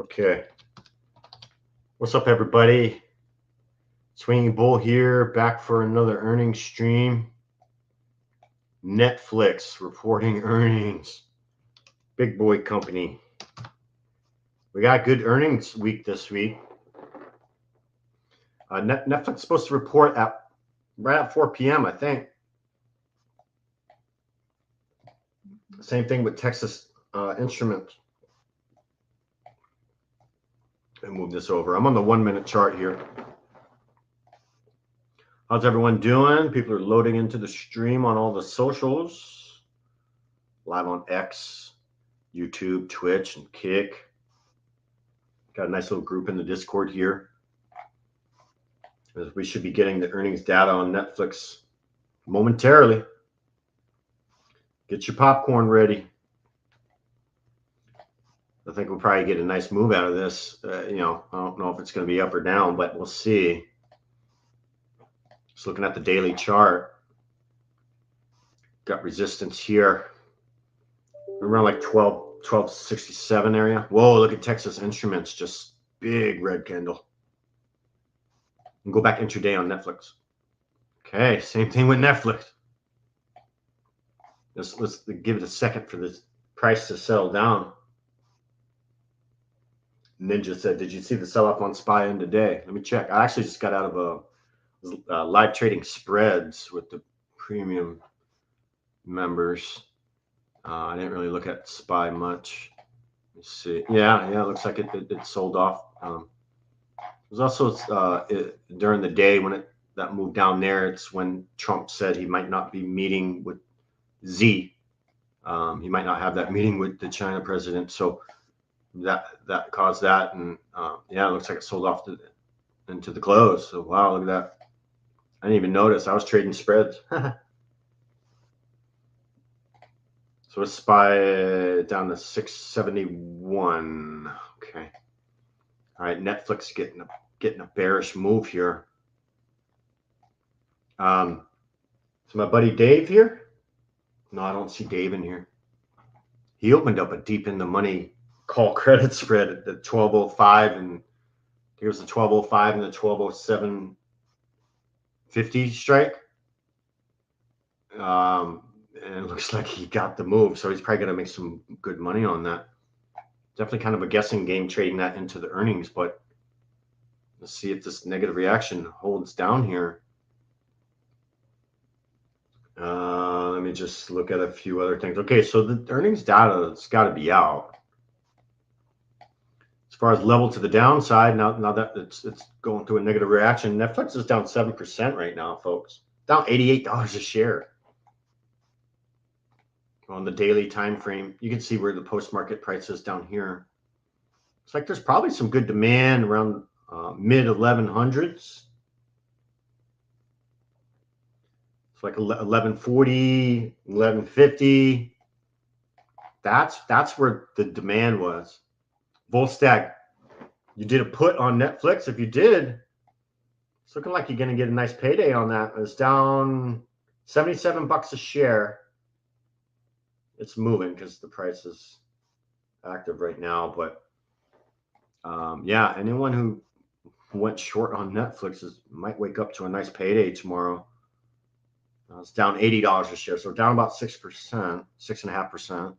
Okay. What's up, everybody? Swinging Bull here, back for another earnings stream. Netflix reporting earnings. Big boy company. We got a good earnings week this week. Netflix is supposed to report right at 4 p.m., I think. Same thing with Texas Instruments. And move this over. I'm on the 1 minute chart here. How's everyone doing? People are loading into the stream on all the socials. Live on X, YouTube, Twitch, and Kick. Got a nice little group in the Discord here. We should be getting the earnings data on Netflix momentarily. Get your popcorn ready. I think we'll probably get a nice move out of this. I don't know if it's going to be up or down, but we'll see. Just looking at the daily chart. Got resistance here. Around like 1267 area. Whoa, look at Texas Instruments. Just big red candle. And go back intraday on Netflix. Okay, same thing with Netflix. Let's give it a second for this price to settle down. Ninja said, did you see the sell-off on SPY in today? Let me check. I actually just got out of a live trading spreads with the premium members. I didn't really look at SPY much. Let's see. Yeah, it looks like it sold off. It was also during the day when that moved down there. It's when Trump said he might not be meeting with Z. He might not have that meeting with the China president. So that caused that, and it looks like it sold off into the close. So wow, look at that. I didn't even notice. I was trading spreads. So it's SPY down to 671. Okay. All right, Netflix getting a bearish move here. So my buddy Dave here. No, I don't see Dave in here. He opened up a deep in the money call credit spread at the 1205, and here's the 1205 and the 1207.50 strike. And it looks like he got the move, so he's probably going to make some good money on that. Definitely kind of a guessing game trading that into the earnings, but let's see if this negative reaction holds down here. Let me just look at a few other things. Okay, so the earnings data has got to be out. As far as level to the downside, now that it's going through a negative reaction, Netflix is down 7% right now, folks. Down $88 a share. On the daily time frame, you can see where the post-market price is down here. It's like there's probably some good demand around mid 1100s. It's like 1140, 1150. That's where the demand was. Volstagg, you did a put on Netflix. If you did, it's looking like you're going to get a nice payday on that. It's down $77 a share. It's moving because the price is active right now. But anyone who went short on Netflix might wake up to a nice payday tomorrow. It's down $80 a share, so down about 6%, 6.5%.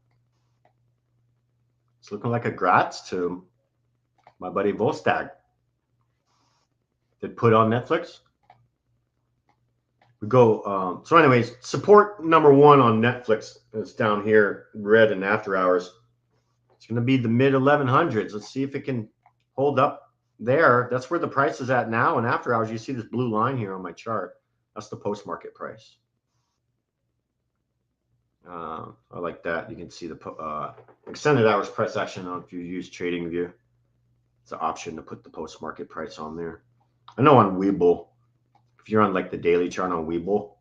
It's looking like a grats to my buddy Volstagg. Did put on Netflix. We go. So anyways, support number one on Netflix is down here, red and after hours. It's going to be the mid 1100s. Let's see if it can hold up there. That's where the price is at now. And after hours, you see this blue line here on my chart. That's the post-market price. I like that. You can see the extended hours price action on if you use TradingView. It's an option to put the post-market price on there. I know on Webull, if you're on like the daily chart on Webull,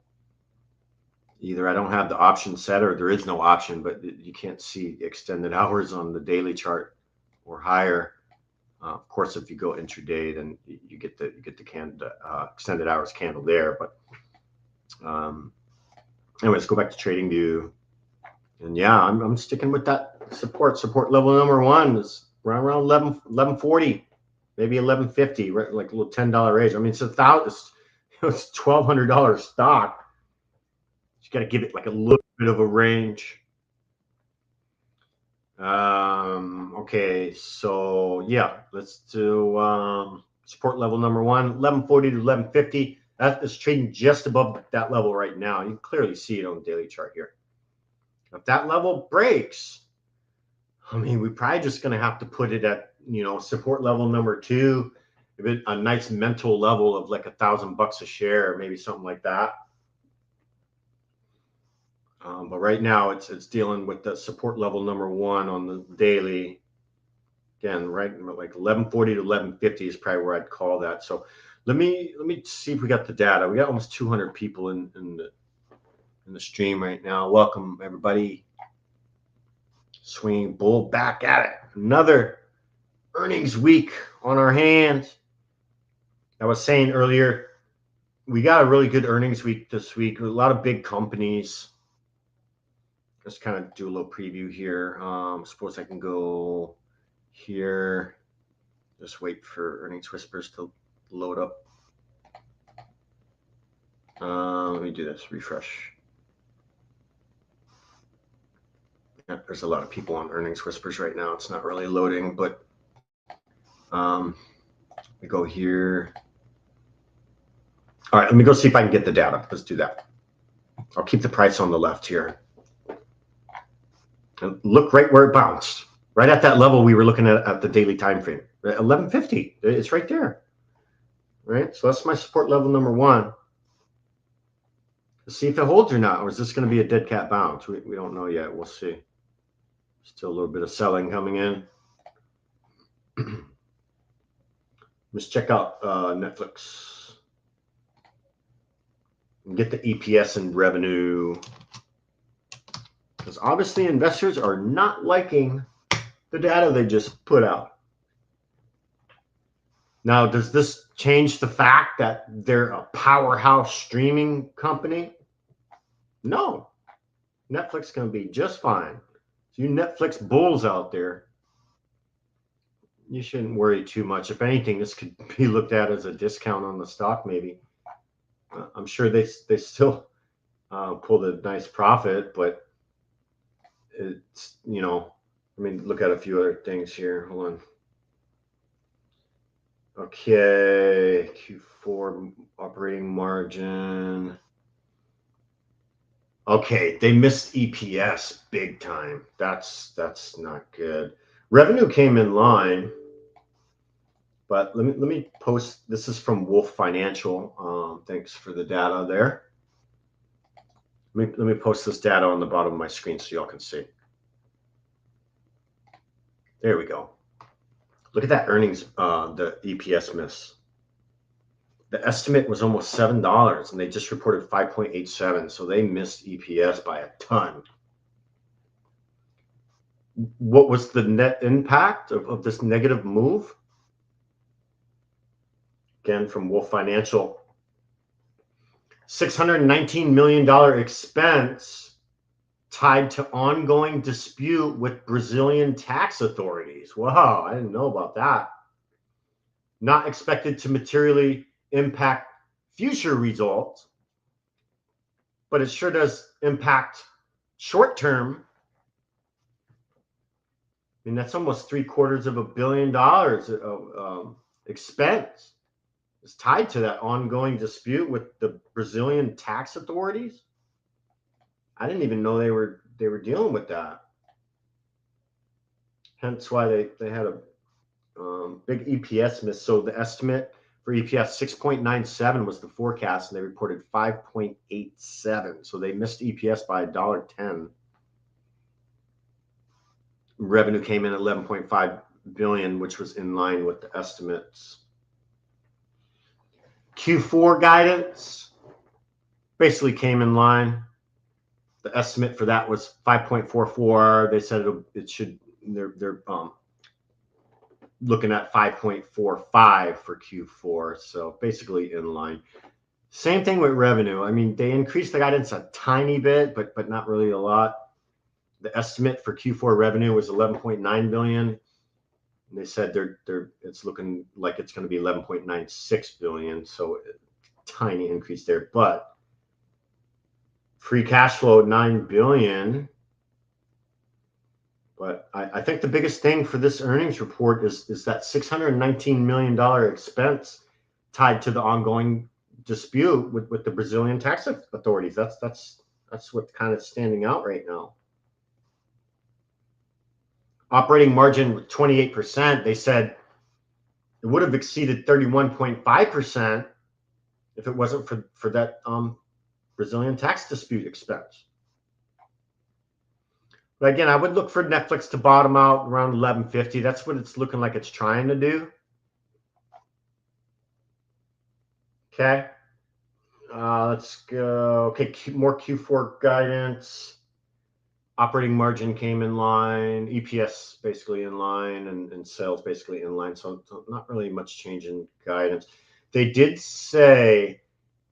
either I don't have the option set or there is no option, but you can't see extended hours on the daily chart or higher. Of course, if you go intraday, then you get the extended hours candle there. But anyways, go back to TradingView, and yeah, I'm sticking with that support level number one is around 1140, maybe 1150, right? Like a little $10 raise. I mean, it's it's $1,200 stock. You got to give it like a little bit of a range. Okay, so yeah, let's do support level number 1, 1140 to 1150. That is trading just above that level right now. You can clearly see it on the daily chart here. If that level breaks, I mean, we're probably just going to have to put it at, support level number 2, a nice mental level of like $1,000 a share, maybe something like that. But right now it's dealing with the support level number 1 on the daily. Again, right, like 1140 to 1150 is probably where I'd call that. So let me see if we got the data. We got almost 200 people in the stream right now. Welcome everybody. Swinging Bull back at it. Another earnings week on our hands. I was saying earlier, we got a really good earnings week this week. A lot of big companies. Let's kind of do a little preview here. Suppose I can go here. Just wait for earnings whispers to load up. Let me do this. Refresh. Yeah, there's a lot of people on earnings whispers right now. It's not really loading, but we go here. All right, let me go see if I can get the data. Let's do that. I'll keep the price on the left here. And look right where it bounced. Right at that level we were looking at the daily time frame. 1150. It's right there. Right? So that's my support level number 1. Let's see if it holds or not. Or is this going to be a dead cat bounce? We don't know yet. We'll see. Still a little bit of selling coming in. Let's check out Netflix. And get the EPS and revenue. Because obviously investors are not liking the data they just put out. Now, does this change the fact that they're a powerhouse streaming company? No. Netflix is going to be just fine. So you Netflix bulls out there, you shouldn't worry too much. If anything, this could be looked at as a discount on the stock maybe. I'm sure they still pulled a nice profit, but it's, I mean, look at a few other things here. Hold on. Okay, Q4 operating margin. Okay, they missed EPS big time. That's not good. Revenue came in line, but let me post. This is from Wolf Financial. Thanks for the data there. Let me post this data on the bottom of my screen so y'all can see. There we go. Look at that earnings, the EPS miss. The estimate was almost $7, and they just reported 5.87, so they missed EPS by a ton. What was the net impact of this negative move? Again, from Wolf Financial. $619 million expense tied to ongoing dispute with Brazilian tax authorities. Wow, I didn't know about that. Not expected to materially impact future results, but it sure does impact short-term. I mean, that's almost $750 million of expense. It's tied to that ongoing dispute with the Brazilian tax authorities. I didn't even know they were dealing with that. Hence why they had a big EPS miss. So the estimate for EPS 6.97 was the forecast, and they reported 5.87. So they missed EPS by $1.10. Revenue came in at 11.5 billion, which was in line with the estimates. Q4 guidance basically came in line. The estimate for that was 5.44. They said it should. They're looking at 5.45 for Q4. So basically in line. Same thing with revenue. I mean, they increased the guidance a tiny bit, but not really a lot. The estimate for Q4 revenue was 11.9 billion. And they said it's looking like it's going to be 11.96 billion, so tiny increase there. But free cash flow 9 billion. But I think the biggest thing for this earnings report is that $619 million expense tied to the ongoing dispute with the Brazilian tax authorities. That's what's kind of standing out right now. Operating margin 28%. They said it would have exceeded 31.5% if it wasn't for that Brazilian tax dispute expense. But again, I would look for Netflix to bottom out around 1150. That's what it's looking like it's trying to do. Okay. Let's go. Okay, more Q4 guidance. Operating margin came in line, EPS basically in line, and sales basically in line. So not really much change in guidance. They did say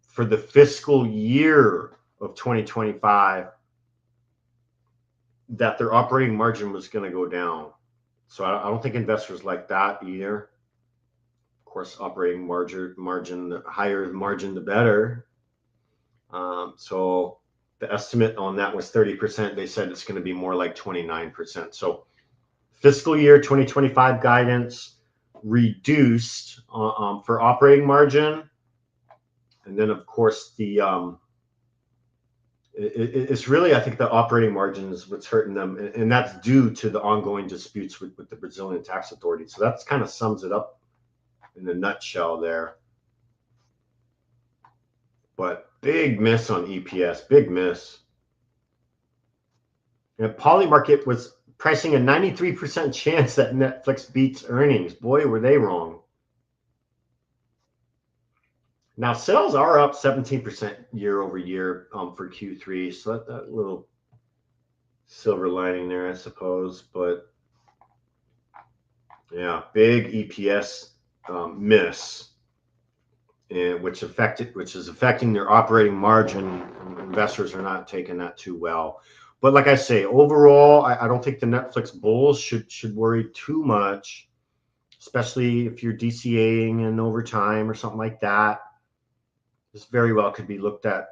for the fiscal year of 2025 that their operating margin was going to go down. So I don't think investors like that either. Of course, operating margin, the higher the margin, the better. So the estimate on that was 30%. They said it's going to be more like 29%. So fiscal year 2025 guidance reduced for operating margin. And then, of course, it's really, I think, the operating margin is what's hurting them. And that's due to the ongoing disputes with the Brazilian tax authority. So that kind of sums it up in a nutshell there. But big miss on EPS, big miss. And Polymarket was pricing a 93% chance that Netflix beats earnings. Boy, were they wrong. Now, sales are up 17% year over year for Q3. So that little silver lining there, I suppose. But yeah, big EPS miss. And which is affecting their operating margin. Investors are not taking that too well. But like I say, overall, I don't think the Netflix bulls should worry too much, especially if you're DCAing in overtime or something like that. This very well could be looked at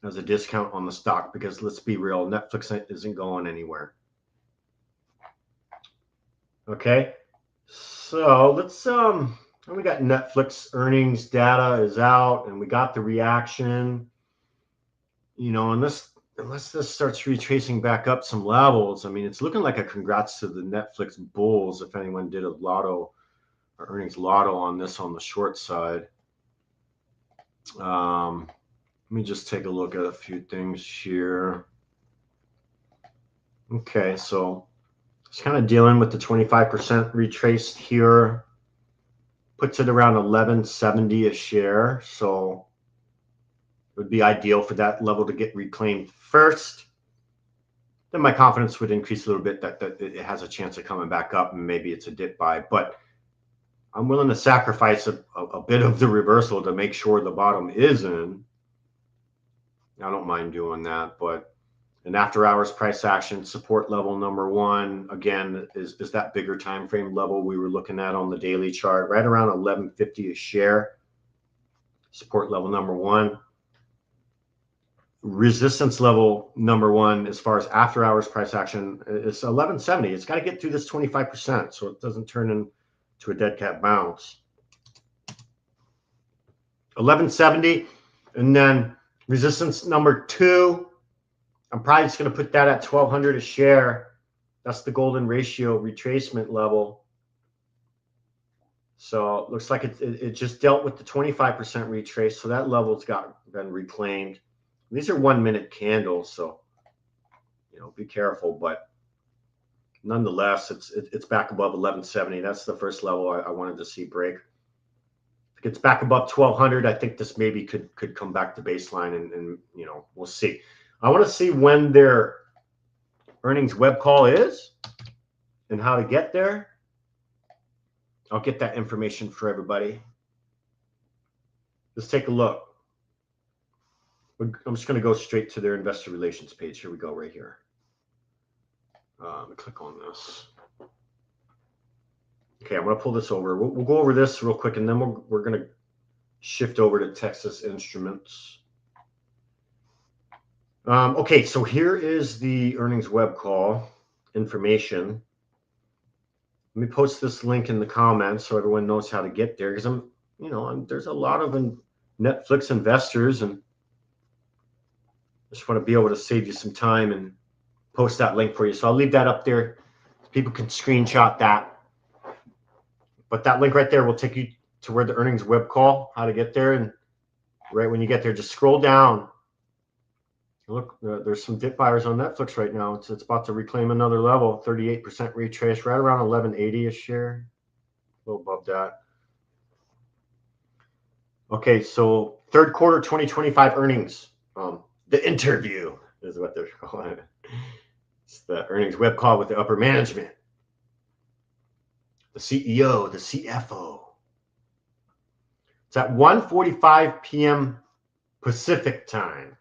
as a discount on the stock because let's be real, Netflix isn't going anywhere. Okay, so let's we got Netflix earnings data is out, and we got the reaction. You know, unless this starts retracing back up some levels, I mean, it's looking like a congrats to the Netflix bulls. If anyone did a lotto or earnings lotto on this on the short side. Let me just take a look at a few things here. Okay, so it's kind of dealing with the 25% retraced here. Puts it around 1170 a share. So it would be ideal for that level to get reclaimed first. Then my confidence would increase a little bit that it has a chance of coming back up, and maybe it's a dip buy. But I'm willing to sacrifice a bit of the reversal to make sure the bottom is in. I don't mind doing that, but an after hours price action support level number one, again, is that bigger time frame level we were looking at on the daily chart, right around 1150 a share. Support level number one. Resistance level number one, as far as after hours price action, is 1170. It's got to get through this 25% so it doesn't turn into a dead cat bounce. 1170, and then resistance number two, I'm probably just going to put that at 1200 a share. That's the golden ratio retracement level. So it looks like it just dealt with the 25% retrace, so that level's been reclaimed. These are 1 minute candles, so be careful. But nonetheless, it's back above 1170. That's the first level I wanted to see break. If it gets back above 1200, I think this maybe could come back to baseline, and we'll see. I want to see when their earnings web call is and how to get there. I'll get that information for everybody. Let's take a look. I'm just going to go straight to their investor relations page. Here we go, right here. Click on this. Okay, I'm going to pull this over. We'll go over this real quick, and then we're going to shift over to Texas Instruments. Okay, so here is the earnings web call information. Let me post this link in the comments so everyone knows how to get there, because there's a lot of Netflix investors, and I just want to be able to save you some time and post that link for you. So I'll leave that up there. People can screenshot that. But that link right there will take you to where the earnings web call, how to get there. And right when you get there, just scroll down. Look, there's some dip buyers on Netflix right now. It's about to reclaim another level, 38% retrace, right around 11.80 a share, a little above that. Okay, so third quarter 2025 earnings. The interview is what they're calling it. It's the earnings web call with the upper management, the CEO, the CFO. It's at 1:45 p.m. Pacific time.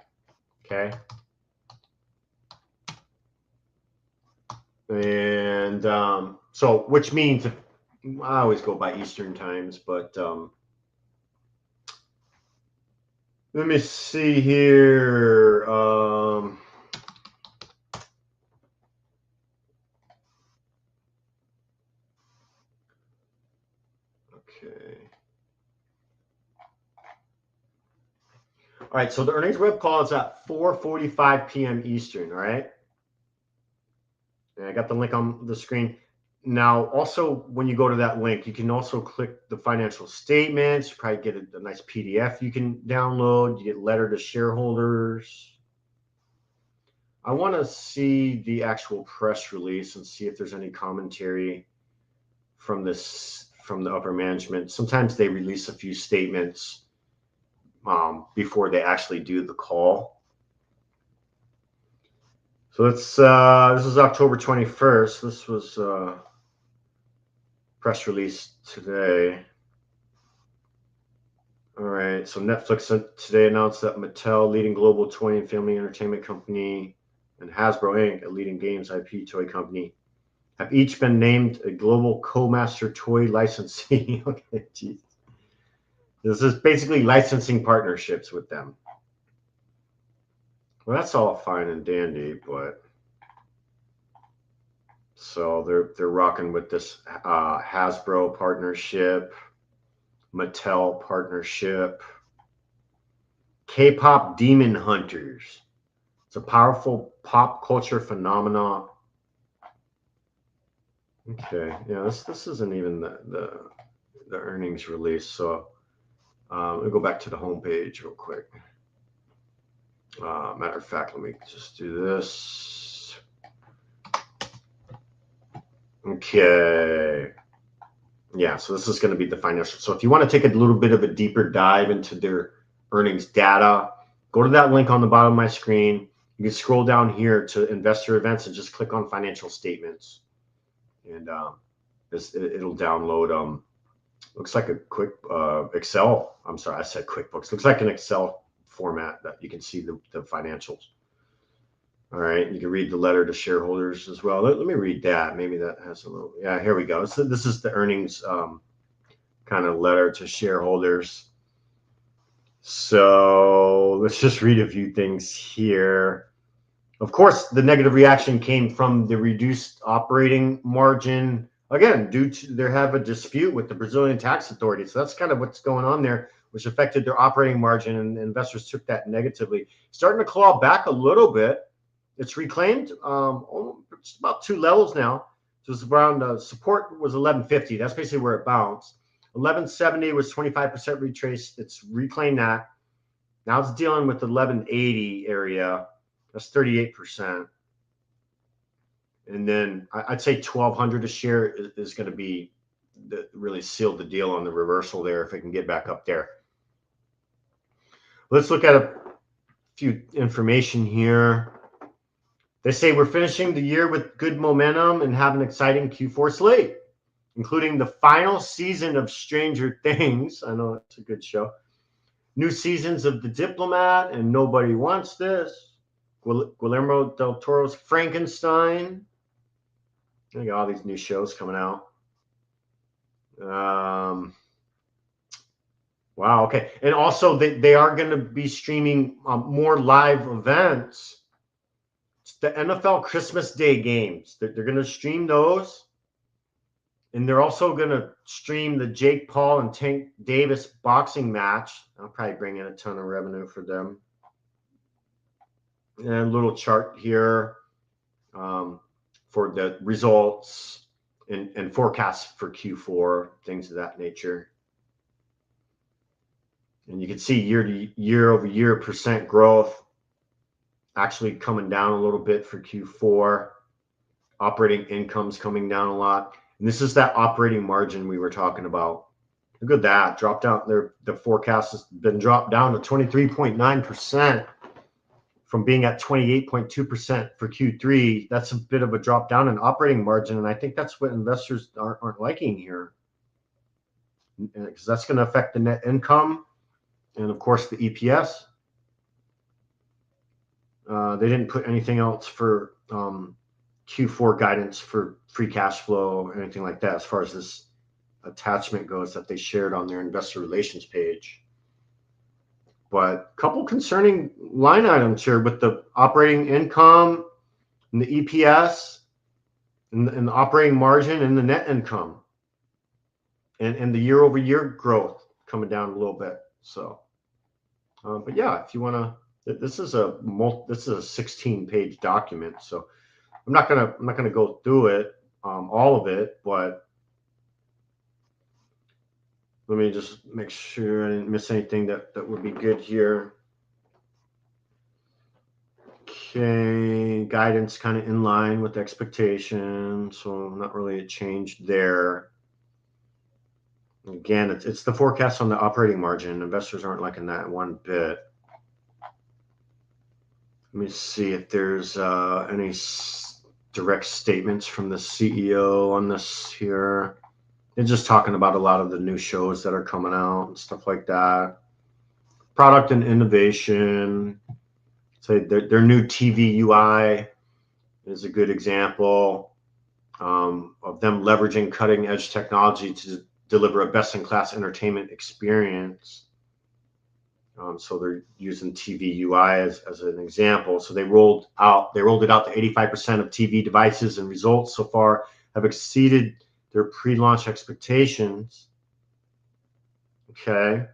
Okay. And so, which means I always go by Eastern times, but let me see here. Okay. All right, so the earnings web call is at 4:45 p.m. Eastern, all right? And I got the link on the screen. Now, also, when you go to that link, you can also click the financial statements. You probably get a nice PDF you can download. You get letter to shareholders. I want to see the actual press release and see if there's any commentary from the upper management. Sometimes they release a few statements before they actually do the call. So this is October 21st. This was press release today. All right, so Netflix today announced that Mattel, leading global toy and family entertainment company, and Hasbro Inc., a leading games IP toy company, have each been named a global co-master toy licensee. Okay, geez. This is basically licensing partnerships with them. Well, that's all fine and dandy, but so they're rocking with this Hasbro partnership, Mattel partnership, K-pop Demon Hunters. It's a powerful pop culture phenomenon. Okay, yeah, this isn't even the earnings release. So we'll go back to the homepage real quick. Matter of fact, let me just do this. Okay. Yeah, so this is going to be the financial. So if you want to take a little bit of a deeper dive into their earnings data, go to that link on the bottom of my screen. You can scroll down here to investor events and just click on financial statements. And it'll download, looks like a quick Excel. I'm sorry, I said QuickBooks. Looks like an Excel format that you can see the financials. All right, you can read the letter to shareholders as well. Let me read that. Maybe that has a little, yeah, here we go. So this is the earnings kind of letter to shareholders. So let's just read a few things here. Of course, the negative reaction came from the reduced operating margin, again, due to they have a dispute with the Brazilian tax authority. So that's kind of what's going on there, which affected their operating margin, and investors took that negatively. Starting to claw back a little bit. It's reclaimed it's about 2 levels now. So it's around support was 1150. That's basically where it bounced. 1170 was 25% retrace. It's reclaimed that. Now it's dealing with the 1180 area. That's 38%. And then I'd say 1200 a share is going to be really seal the deal on the reversal there if it can get back up there. Let's look at a few information here. They say we're finishing the year with good momentum and have an exciting Q4 slate, including the final season of Stranger Things. I know it's a good show. New seasons of The Diplomat and Nobody Wants This. Guillermo del Toro's Frankenstein. I got all these new shows coming out. Wow. Okay. And also they are going to be streaming more live events. It's the NFL Christmas Day games. They're going to stream those. And they're also going to stream the Jake Paul and Tank Davis boxing match. I'll probably bring in a ton of revenue for them. And a little chart here for the results and forecasts for Q4, things of that nature. And you can see year over year percent growth actually coming down a little bit for Q4. Operating income's coming down a lot. And this is that operating margin we were talking about. Look at that. Dropped down there. The forecast has been dropped down to 23.9% from being at 28.2% for Q3. That's a bit of a drop down in operating margin. And I think that's what investors aren't liking here. Because that's going to affect the net income and, of course, the EPS. They didn't put anything else for Q4 guidance for free cash flow or anything like that as far as this attachment goes that they shared on their investor relations page. But a couple concerning line items here with the operating income and the EPS and the operating margin and the net income and the year over year growth coming down a little bit. So, but yeah, if you want to, this is a 16-page document. So I'm not gonna go through it, all of it, but let me just make sure I didn't miss anything that would be good here. Okay, guidance kind of in line with expectations, so not really a change there. Again, it's the forecast on the operating margin. Investors aren't liking that one bit. Let me see if there's any direct statements from the CEO on this here. They're just talking about a lot of the new shows that are coming out and stuff like that. Product and innovation. So their new TV UI is a good example of them leveraging cutting edge technology to deliver a best-in-class entertainment experience. So they're using TV UI as an example. So they rolled it out to 85% of TV devices, and results so far have exceeded their pre-launch expectations. Okay.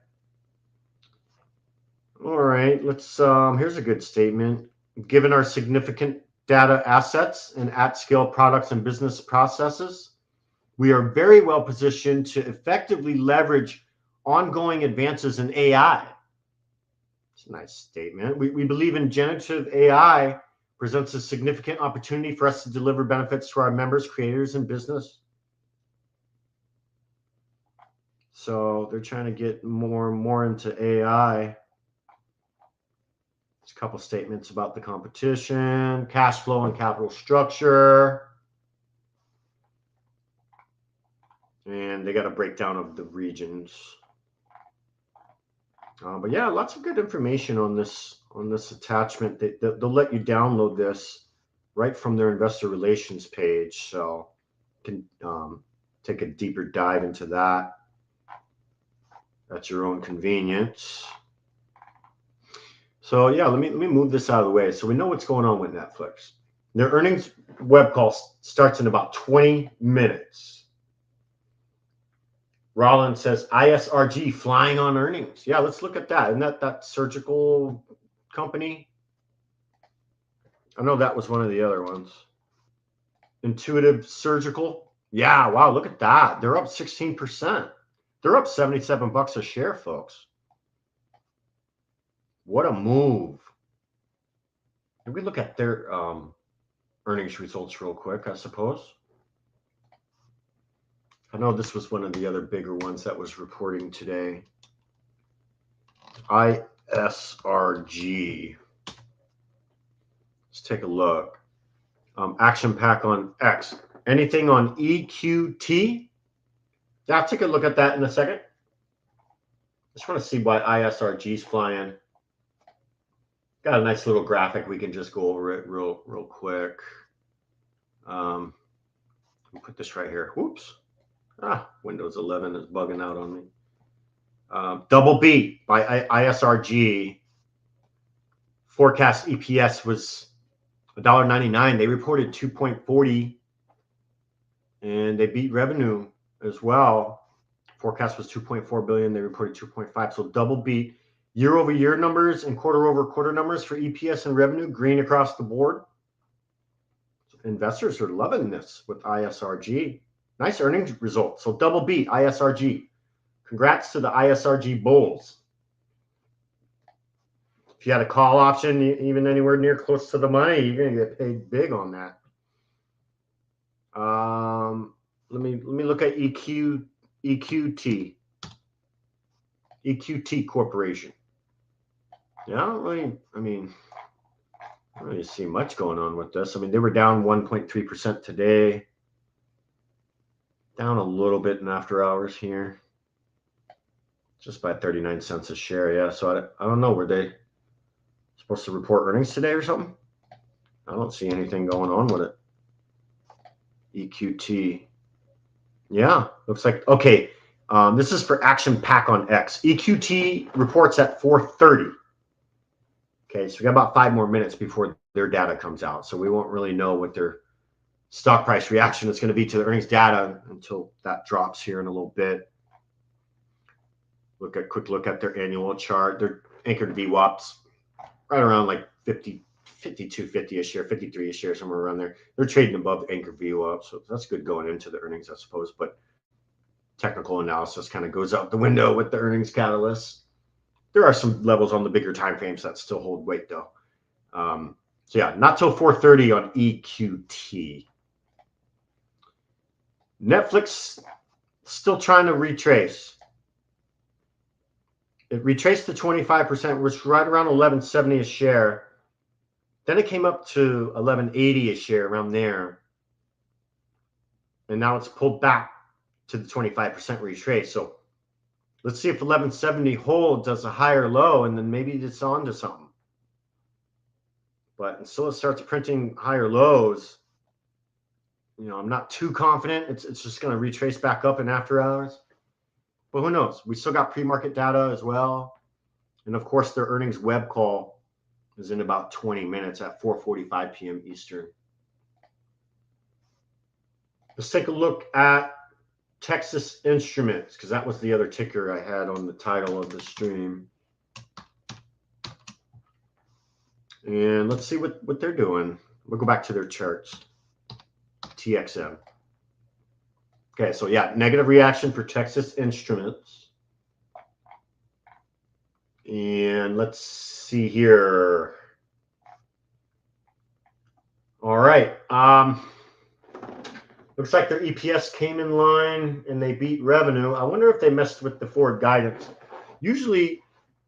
All right. Let's. Here's a good statement. Given our significant data assets and at-scale products and business processes, we are very well positioned to effectively leverage ongoing advances in AI. It's a nice statement. We believe in generative AI presents a significant opportunity for us to deliver benefits to our members, creators, and business. So they're trying to get more and more into AI. There's a couple statements about the competition, cash flow, and capital structure. And they got a breakdown of the regions. But yeah, lots of good information on this attachment. They'll let you download this right from their investor relations page, so you can take a deeper dive into that at your own convenience. So yeah, let me move this out of the way so we know what's going on with Netflix. Their earnings web call starts in about 20 minutes. Rollins says ISRG flying on earnings. Yeah, let's look at that. Isn't that surgical company? I know that was one of the other ones. Intuitive Surgical. Yeah, wow, look at that. They're up 16%. They're up $77 a share, folks. What a move. Can we look at their earnings results real quick, I suppose? I know this was one of the other bigger ones that was reporting today. ISRG. Let's take a look. Action pack on X. Anything on EQT? Yeah, I'll take a look at that in a second. Just want to see why ISRG is flying. Got a nice little graphic. We can just go over it real quick. We'll put this right here. Whoops. Windows 11 is bugging out on me. Double beat by ISRG. Forecast EPS was $1.99. They reported 2.40, and they beat revenue as well. Forecast was 2.4 billion. They reported 2.5. So double beat. Year-over-year numbers and quarter-over-quarter numbers for EPS and revenue, green across the board. Investors are loving this with ISRG. Nice earnings results. So double beat, ISRG. Congrats to the ISRG bulls. If you had a call option, even anywhere near close to the money, you're going to get paid big on that. Let me look at EQT Corporation. Yeah, I don't really see much going on with this. I mean, they were down 1.3% today. Down a little bit in after hours here. Just by 39 cents a share. Yeah, so I don't know. Were they supposed to report earnings today or something? I don't see anything going on with it. EQT. Yeah, looks like, okay. This is for Action Pack on X. EQT reports at 4:30. Okay, so we got about 5 more minutes before their data comes out. So we won't really know what their stock price reaction is going to be to the earnings data until that drops here in a little bit. Quick look at their annual chart. Their anchored VWAPs right around like 52.50 a share, 53 a share, somewhere around there. They're trading above anchor VWAP, so that's good going into the earnings, I suppose. But technical analysis kind of goes out the window with the earnings catalyst. There are some levels on the bigger time frames that still hold weight, though. So yeah, not till 4:30 on EQT. Netflix still trying to retrace. It retraced to 25%, which is right around 11.70 a share. Then it came up to 11.80 a share, around there. And now it's pulled back to the 25% retrace. So let's see if 11.70 hold does a higher low, and then maybe it's on to something. But until it starts printing higher lows, I'm not too confident. It's just going to retrace back up in after hours. But who knows? We still got pre-market data as well. And of course, their earnings web call is in about 20 minutes at 4:45 p.m. Eastern. Let's take a look at Texas Instruments, because that was the other ticker I had on the title of the stream. And let's see what they're doing. We'll go back to their charts. TXN. Okay, so yeah, negative reaction for Texas Instruments. And let's see here. All right. Looks like their EPS came in line and they beat revenue. I wonder if they messed with the forward guidance. Usually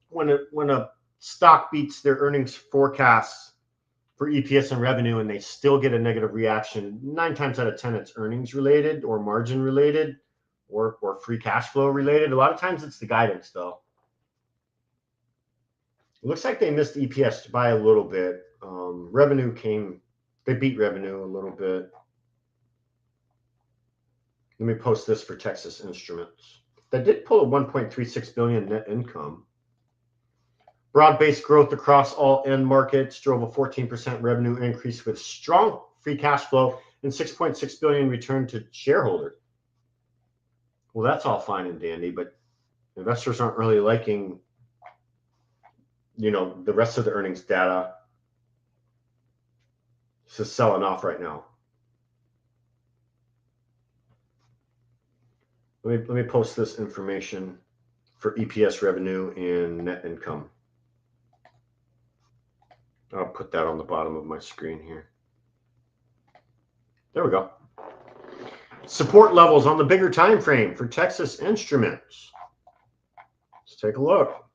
when a stock beats their earnings forecasts for EPS and revenue and they still get a negative reaction, 9 times out of 10 it's earnings related or margin related or free cash flow related. A lot of times it's the guidance, though. It looks like they missed EPS by a little bit. They beat revenue a little bit. Let me post this for Texas Instruments. They did pull a 1.36 billion net income. Broad-based growth across all end markets drove a 14% revenue increase with strong free cash flow and 6.6 billion returned to shareholders. Well, that's all fine and dandy, but investors aren't really liking, the rest of the earnings data. It's just selling off right now. Let me post this information for EPS, revenue, and net income. I'll put that on the bottom of my screen here. There we go. Support levels on the bigger time frame for Texas Instruments. Let's take a look.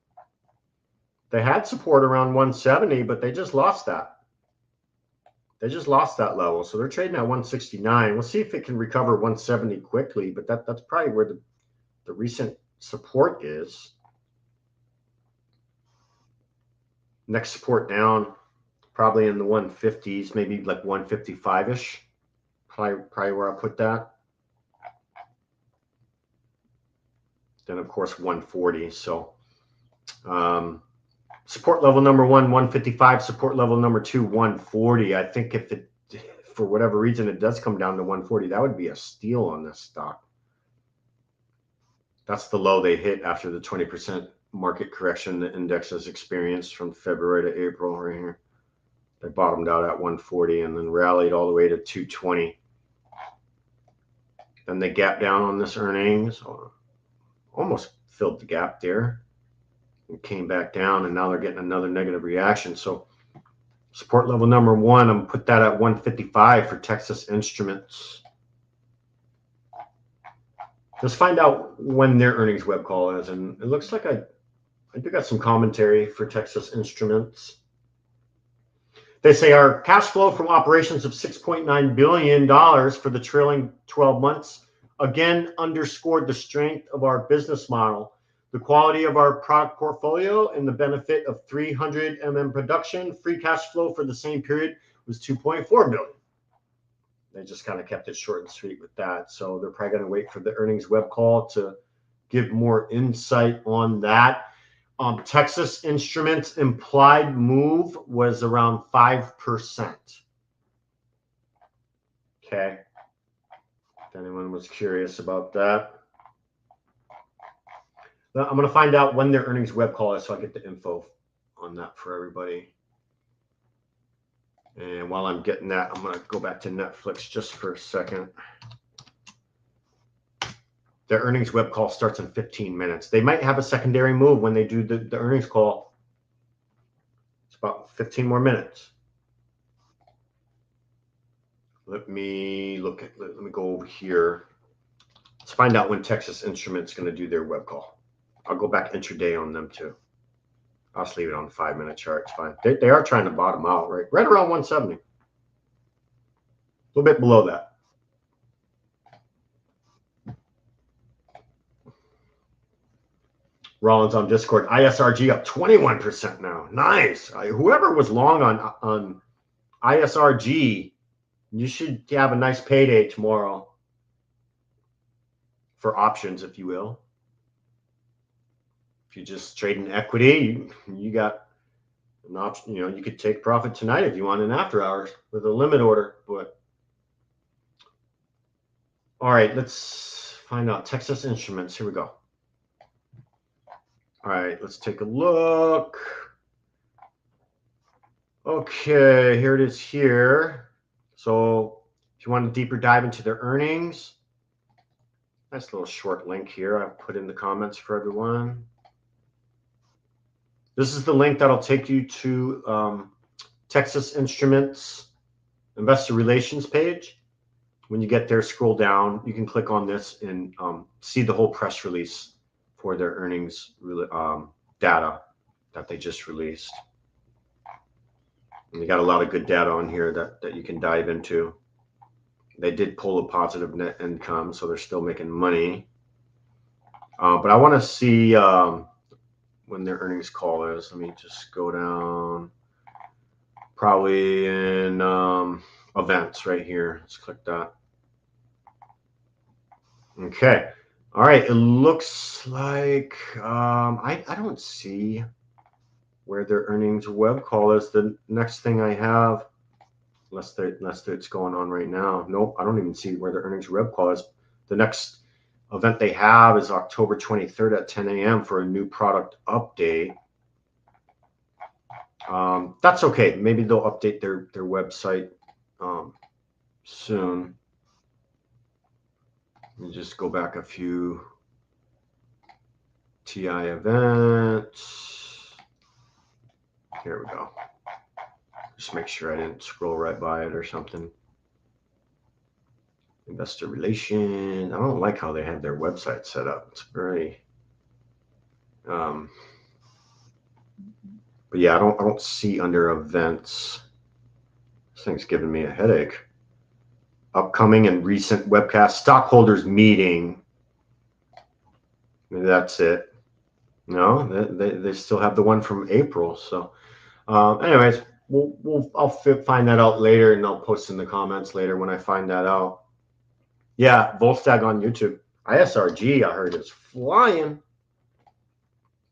They had support around 170, but they just lost that. They just lost that level, so they're trading at 169. We'll see if it can recover 170 quickly, but that's probably where the recent support is. Next support down, probably in the 150s, maybe like 155-ish. Probably where I put that. Then of course 140. So support level number 1, 155. Support level number 2, 140. I think if it, for whatever reason, it does come down to 140, that would be a steal on this stock. That's the low they hit after the 20% market correction the index has experienced from February to April right here. They bottomed out at 140 and then rallied all the way to 220. Then they gapped down on this earnings, almost filled the gap there, and came back down, and now they're getting another negative reaction. So support level number 1, I'm gonna put that at 155 for Texas Instruments. Let's find out when their earnings web call is, and it looks like I do got some commentary for Texas Instruments. They say our cash flow from operations of $6.9 billion for the trailing 12 months again underscored the strength of our business model, the quality of our product portfolio, and the benefit of 300 mm production. Free cash flow for the same period was $2.4 billion. They just kind of kept it short and sweet with that. So they're probably going to wait for the earnings web call to give more insight on that. Texas Instruments implied move was around 5%. Okay. If anyone was curious about that. I'm going to find out when their earnings web call is so I get the info on that for everybody. And while I'm getting that, I'm going to go back to Netflix just for a second. Their earnings web call starts in 15 minutes. They might have a secondary move when they do the earnings call. It's about 15 more minutes. Let me go over here. Let's find out when Texas Instruments is going to do their web call. I'll go back intraday on them too. I'll just leave it on the 5-minute chart. It's fine. They are trying to bottom out right around 170. A little bit below that. Rollins on Discord. ISRG up 21% now. Nice. Whoever was long on ISRG, you should have a nice payday tomorrow for options, if you will. If you just trade in equity, you got an option. You know, you could take profit tonight if you want in after hours with a limit order. But all right, let's find out Texas Instruments. Here we go. All right, let's take a look. Okay, here it is here. So if you want a deeper dive into their earnings, nice little short link here I've put in the comments for everyone. This is the link that'll take you to Texas Instruments Investor Relations page. When you get there, scroll down. You can click on this and see the whole press release for their earnings data that they just released. And they got a lot of good data on here that you can dive into. They did pull a positive net income, so they're still making money. But I want to see when their earnings call is. Let me just go down. Probably in events right here. Let's click that. Okay. All right. It looks like I don't see where their earnings web call is. The next thing I have, unless it's going on right now. Nope. I don't even see where their earnings web call is. The next event they have is October 23rd at 10 a.m. for a new product update. That's okay. Maybe they'll update their website soon. Let me just go back a few TI events. Here we go. Just make sure I didn't scroll right by it or something. Investor Relations. I don't like how they have their website set up. It's very but yeah, I don't see under events. This thing's giving me a headache. Upcoming and recent webcast stockholders meeting. Maybe that's it. No, they still have the one from April. So anyways, I'll find that out later, and I'll post in the comments later when I find that out. Yeah, Volstag on YouTube. ISRG, I heard, is flying.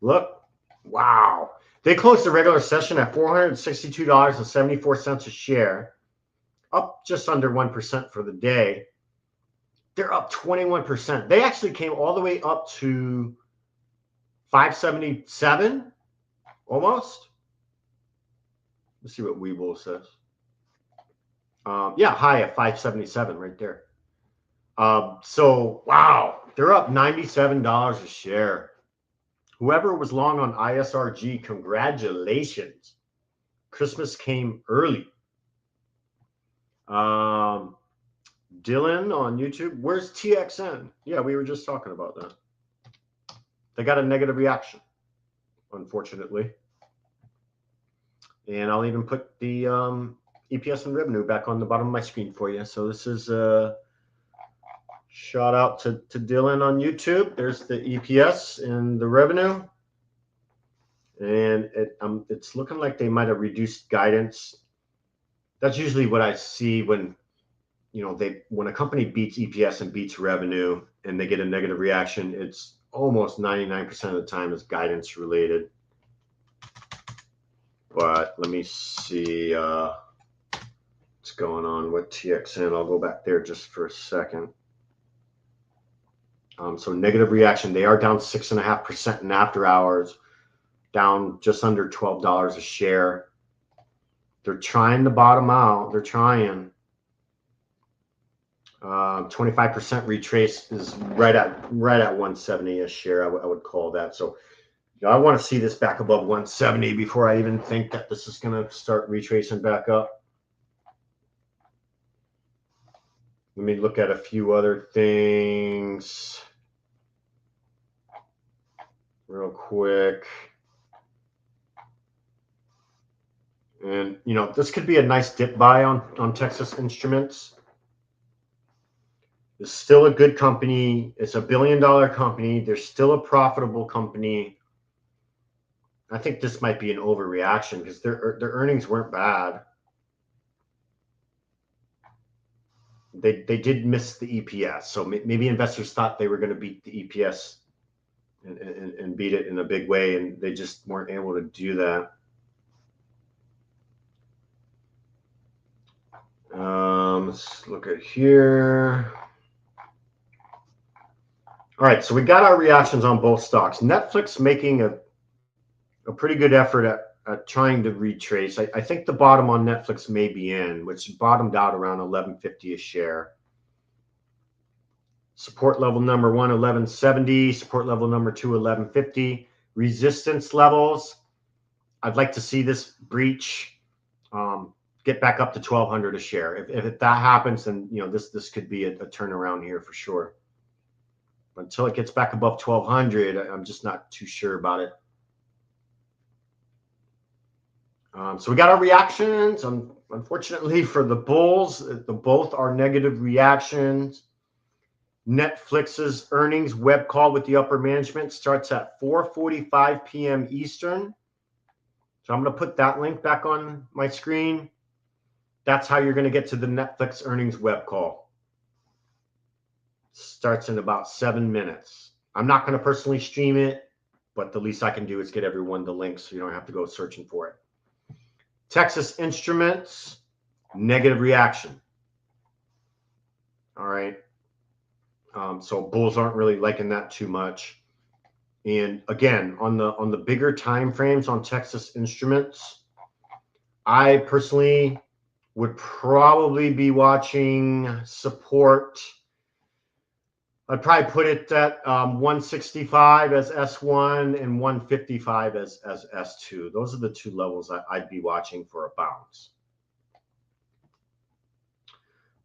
Look, wow. They closed the regular session at $462.74 a share, up just under 1% for the day. They're up 21%. They actually came all the way up to 577, almost. Let's see what Webull says. Yeah, high at 577 right there. So, wow, they're up $97 a share. Whoever was long on ISRG, congratulations. Christmas came early. Dylan on YouTube, where's TXN? Yeah, we were just talking about that. They got a negative reaction, unfortunately. And I'll even put the EPS and revenue back on the bottom of my screen for you. So this is a shout out to Dylan on YouTube. There's the EPS and the revenue. And it's looking like they might have reduced guidance. That's usually what I see when, when a company beats EPS and beats revenue and they get a negative reaction. It's almost 99% of the time is guidance related. But let me see what's going on with TXN. I'll go back there just for a second. So negative reaction. They are down 6.5% in after hours, down just under $12 a share. They're trying to bottom out. They're trying. 25% retrace is right at 170 a share. I would call that. So I want to see this back above 170 before I even think that this is going to start retracing back up. Let me look at a few other things real quick. And, this could be a nice dip buy on Texas Instruments. It's still a good company. It's a $1 billion company. They're still a profitable company. I think this might be an overreaction because their earnings weren't bad. They did miss the EPS. So maybe investors thought they were going to beat the EPS and beat it in a big way, and they just weren't able to do that. Let's look at here. All right, so we got our reactions on both stocks. Netflix making a pretty good effort at trying to retrace. I think the bottom on Netflix may be in, which bottomed out around $11.50 a share. Support level number 1, $11.70. Support level number 2, $11.50. Resistance levels, I'd like to see this breach, get back up to $1,200 a share. If that happens, then this could be a turnaround here for sure. Until it gets back above 1,200, I'm just not too sure about it. So we got our reactions. Unfortunately for the bulls, both are negative reactions. Netflix's earnings web call with the upper management starts at 4:45 p.m. Eastern. So I'm going to put that link back on my screen. That's how you're going to get to the Netflix earnings web call. Starts in about 7 minutes. I'm not going to personally stream it, but the least I can do is get everyone the link so you don't have to go searching for it. Texas Instruments, negative reaction. All right. So bulls aren't really liking that too much. And again, on the bigger time frames on Texas Instruments, I personally would probably be watching support. I'd probably put it at 165 as S1 and 155 as S2. Those are the two levels I'd be watching for a bounce.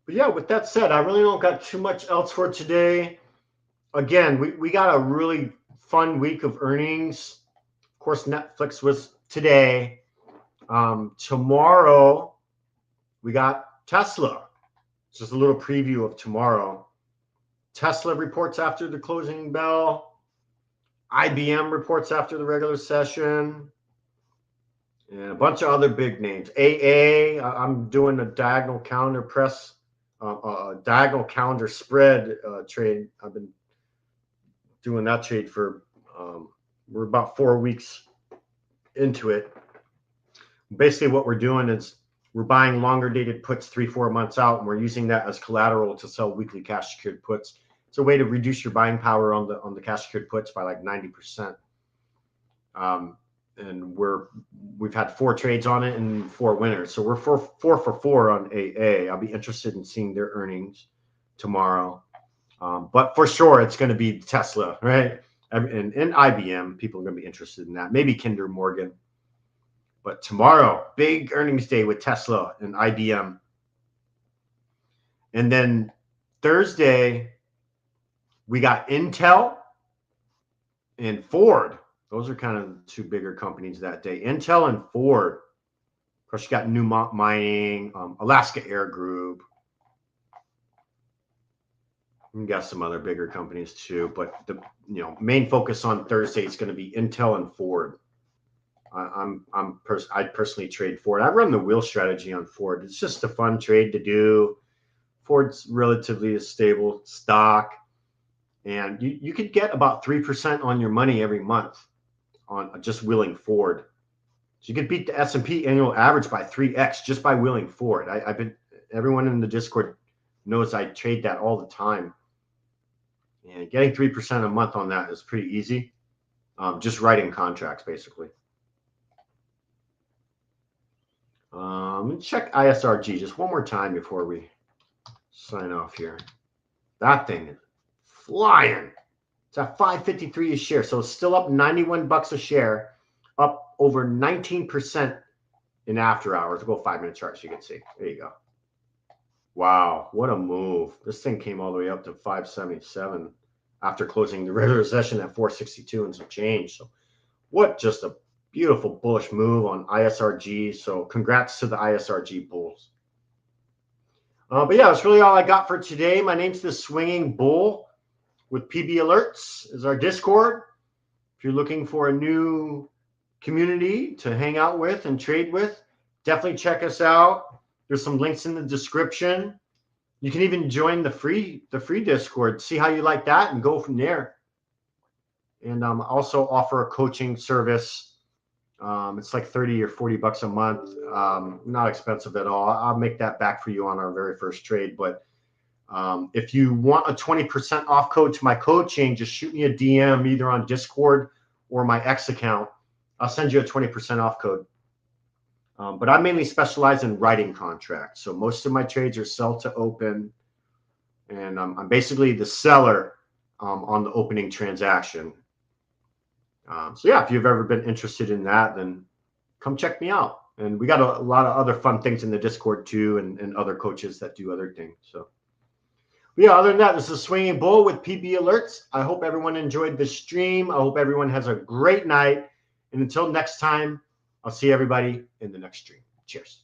But yeah, with that said, I really don't got too much else for today. Again, we got a really fun week of earnings. Of course, Netflix was today. Tomorrow, we got Tesla. Just a little preview of tomorrow. Tesla reports after the closing bell. IBM reports after the regular session. And a bunch of other big names. AA, I'm doing a diagonal calendar press, diagonal calendar spread trade. I've been doing that trade for, we're about 4 weeks into it. Basically what we're doing is we're buying longer dated puts 3-4 months out, and we're using that as collateral to sell weekly cash secured puts. It's a way to reduce your buying power on the cash secured puts by like 90%. And we've had 4 trades on it and 4 winners. So we're 4 for 4 on AA. I'll be interested in seeing their earnings tomorrow. But for sure, it's going to be Tesla, right? And IBM, people are going to be interested in that. Maybe Kinder Morgan. But tomorrow, big earnings day with Tesla and IBM. And then Thursday, we got Intel and Ford. Those are kind of the 2 bigger companies that day. Intel and Ford. Of course, you got Newmont Mining, Alaska Air Group. You got some other bigger companies too, but the main focus on Thursday is going to be Intel and Ford. I'd personally trade Ford. I run the wheel strategy on Ford. It's just a fun trade to do. Ford's relatively a stable stock, and you could get about 3% on your money every month on just wheeling Ford. So you could beat the S&P annual average by 3x just by wheeling Ford. Everyone in the Discord knows I trade that all the time. And getting 3% a month on that is pretty easy. Just writing contracts, basically. Check ISRG just one more time before we sign off here. That thing is flying. It's at $5.53 a share, so it's still up 91 bucks a share, up over 19% in after hours. We'll go 5-minute chart so you can see. There you go. Wow, what a move. This thing came all the way up to 577 after closing the regular session at 462 and some change. So what just a beautiful bullish move on ISRG. So congrats to the ISRG bulls. But yeah, that's really all I got for today. My name's The Swinging Bull with PB Alerts is our Discord. If you're looking for a new community to hang out with and trade with, definitely check us out. There's some links in the description. You can even join the free Discord, see how you like that, and go from there. And also offer a coaching service. It's like 30 or 40 bucks a month. Not expensive at all. I'll make that back for you on our very first trade. But if you want a 20% off code to my coaching, just shoot me a DM either on Discord or my X account. I'll send you a 20% off code. But I mainly specialize in writing contracts. So most of my trades are sell to open. And I'm basically the seller on the opening transaction. So yeah, if you've ever been interested in that, then come check me out. And we got a lot of other fun things in the Discord too, and other coaches that do other things. So yeah, other than that, this is Swinging Bull with PB Alerts. I hope everyone enjoyed the stream. I hope everyone has a great night. And until next time, I'll see everybody in the next stream. Cheers.